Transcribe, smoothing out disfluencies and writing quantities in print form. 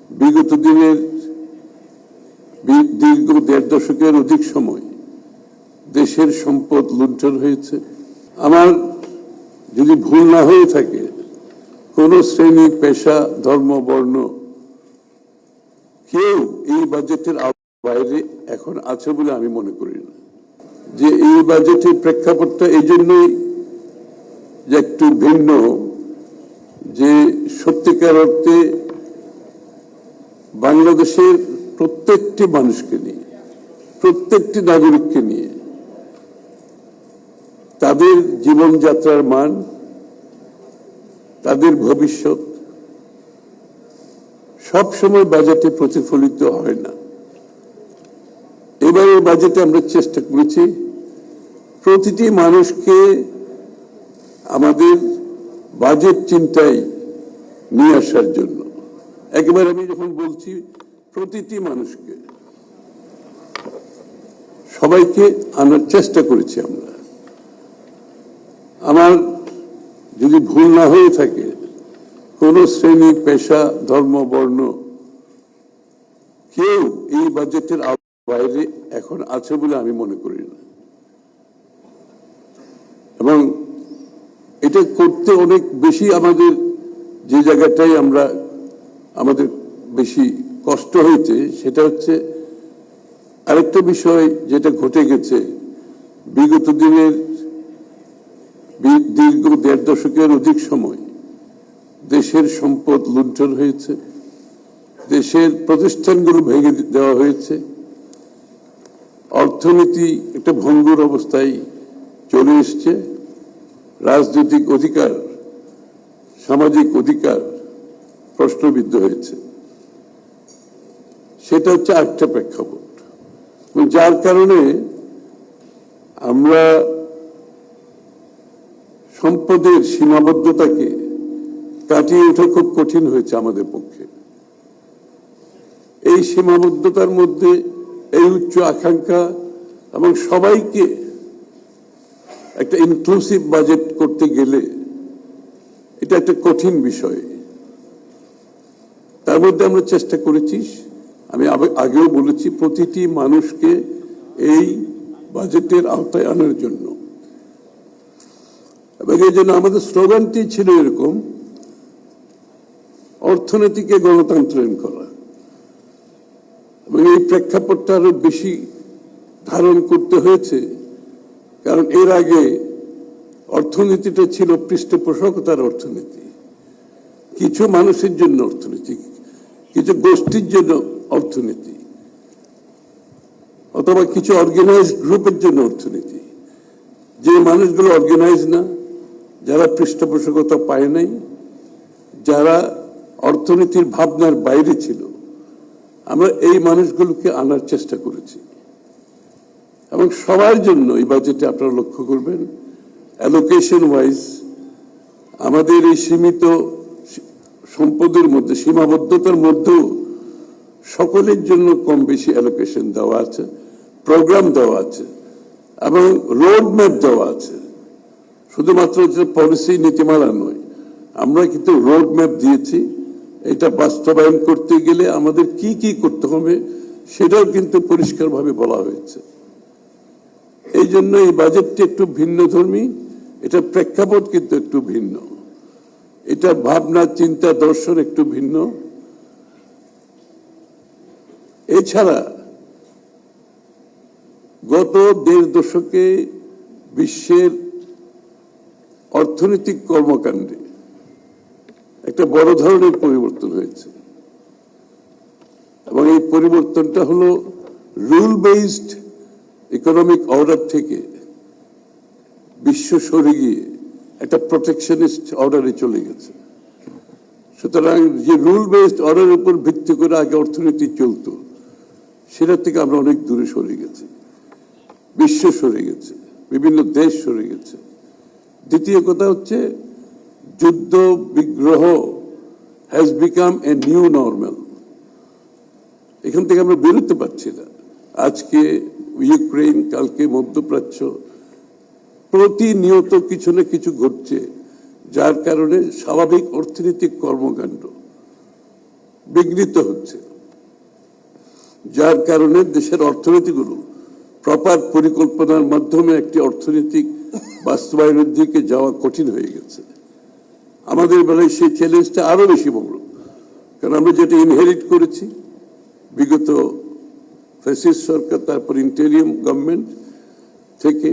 বিগত দিনের দীর্ঘ ১.৫ দশকের অধিক সময় দেশের সম্পদ লুণ্ঠন হয়েছে। আমার যদি ভুল না হয়ে থাকে, কোন শ্রেণী, পেশা, ধর্ম, বর্ণ কেউ এই বাজেটের বাইরে এখন আছে বলে আমি মনে করি না। যে এই বাজেটের প্রেক্ষাপটটা এই জন্যই যে একটু ভিন্ন, যে সত্যিকার অর্থে বাংলাদেশের প্রত্যেকটি মানুষকে নিয়ে, প্রত্যেকটি নাগরিককে নিয়ে তাদের জীবনযাত্রার মান, তাদের ভবিষ্যৎ সব সময় বাজেটে প্রতিফলিত হয় না। এবারের বাজেটে আমরা চেষ্টা করেছি প্রতিটি মানুষকে আমাদের বাজেট চিন্তায় নিয়ে আসার জন্য। একেবারে আমি যখন বলছি প্রতিটি মানুষকে, সবাইকে আনার চেষ্টা করেছি আমরা। আমার যদি ভুল না হয়ে থাকে, কোন শ্রেণী, পেশা, ধর্ম, বর্ণ কেউ এই বাজেটের বাইরে এখন আছে বলে আমি মনে করি না। এবং এটা করতে অনেক বেশি আমাদের যে জায়গাটাই আমাদের বেশি কষ্ট হয়েছে সেটা হচ্ছে আরেকটা বিষয় যেটা ঘটে গেছে। বিগত দিনের দীর্ঘ ১.৫ দশকের অধিক সময় দেশের সম্পদ লুণ্ঠন হয়েছে, দেশের প্রতিষ্ঠানগুলো ভেঙে দেওয়া হয়েছে, অর্থনীতি একটা ভঙ্গুর অবস্থায় চলে এসছে, রাজনৈতিক অধিকার, সামাজিক অধিকার প্রশ্নবিদ্ধ হয়েছে। সেটা হচ্ছে আরেকটা প্রেক্ষাপট, যার কারণে আমরা সম্পদের সীমাবদ্ধতাকে কাটিয়ে ওঠা খুব কঠিন হয়েছে আমাদের পক্ষে। এই সীমাবদ্ধতার মধ্যে এই উচ্চ আকাঙ্ক্ষা এবং সবাইকে একটা ইনক্লুসিভ বাজেট করতে গেলে এটা একটা কঠিন বিষয়। তার মধ্যে আমরা চেষ্টা করেছি, আমি আগেও বলেছি, প্রতিটি মানুষকে এই বাজেটের আওতায় আনার জন্য। এবং এই জন্য আমাদের স্লোগানটি ছিল এরকম: অর্থনীতিকে গণতন্ত্রায়ন করা। এবং এই প্রেক্ষাপটটা আরো বেশি ধারণ করতে হয়েছে, কারণ এর আগে অর্থনীতিটা ছিল পৃষ্ঠপোষকতার অর্থনীতি, কিছু মানুষের জন্য অর্থনীতি, কিছু গোষ্ঠীর জন্য অর্থনীতি, অথবা কিছু অর্গানাইজড গ্রুপের জন্য অর্থনীতি। যে মানুষগুলো অর্গানাইজ না, যারা পৃষ্ঠপোষকতা পায় নাই, যারা অর্থনীতির ভাবনার বাইরে ছিল, আমরা এই মানুষগুলোকে আনার চেষ্টা করেছি। এবং সবার জন্য এই বাজেটে আপনারা লক্ষ্য করবেন, অ্যালোকেশন ওয়াইজ আমাদের এই সীমিত সম্পদের মধ্যে, সীমাবদ্ধতার মধ্যেও সকলের জন্য কম বেশি অ্যালোকেশন দেওয়া আছে, প্রোগ্রাম দেওয়া আছে এবং রোড ম্যাপ দেওয়া আছে। শুধুমাত্র যে পলিসি, নীতিমালা নয়, আমরা কিন্তু রোড ম্যাপ দিয়েছি। এটা বাস্তবায়ন করতে গেলে আমাদের কি কি করতে হবে সেটাও কিন্তু পরিষ্কারভাবে বলা হয়েছে। এই জন্য এই বাজেটটি একটু ভিন্নধর্মী, এটা প্রেক্ষাপট কিন্তু একটু ভিন্ন, এটা ভাবনা, চিন্তা, দর্শন একটু ভিন্ন। এছাড়া গত ১.৫ দশকে বিশ্বের অর্থনৈতিক কর্মকাণ্ডে একটা বড় ধরনের পরিবর্তন হয়েছে। এবং এই পরিবর্তনটা হলো রুল বেসড ইকোনমিক অর্ডার থেকে বিশ্ব সরে গিয়ে একটা প্রোটেকশনিস্ট অর্ডারে চলে গেছে। সুতরাং যে রুল বেসড অর্ডারের উপর ভিত্তি করে আগে অর্থনীতি চলতো, সেটা থেকে আমরা অনেক দূরে সরে গেছি, বিশ্ব সরে গেছে, বিভিন্ন দেশ সরে গেছে। দ্বিতীয় কথা হচ্ছে, যুদ্ধ বিগ্রহ has become a new normal. এখান থেকে আমরা বেরোতে পারছি না। আজকে ইউক্রেন, কালকে মধ্যপ্রাচ্য, প্রতিনিয়ত কিছু না কিছু ঘটছে, যার কারণে স্বাভাবিক অর্থনৈতিক কর্মকাণ্ড বিঘ্নিত হচ্ছে, যার কারণে দেশের অর্থনীতিগুলো প্রপার পরিকল্পনার মাধ্যমে একটি অর্থনৈতিক বাস্তবায়নের দিকে যাওয়া কঠিন হয়ে গেছে। আমাদের বেলায় সেই চ্যালেঞ্জটা আরো বেশি বড়, কারণ আমরা যেটা ইনহেরিট করেছি বিগত ফ্যাসিস্ট সরকার, তারপর ইন্টেরিয়াম গভর্নমেন্ট থেকে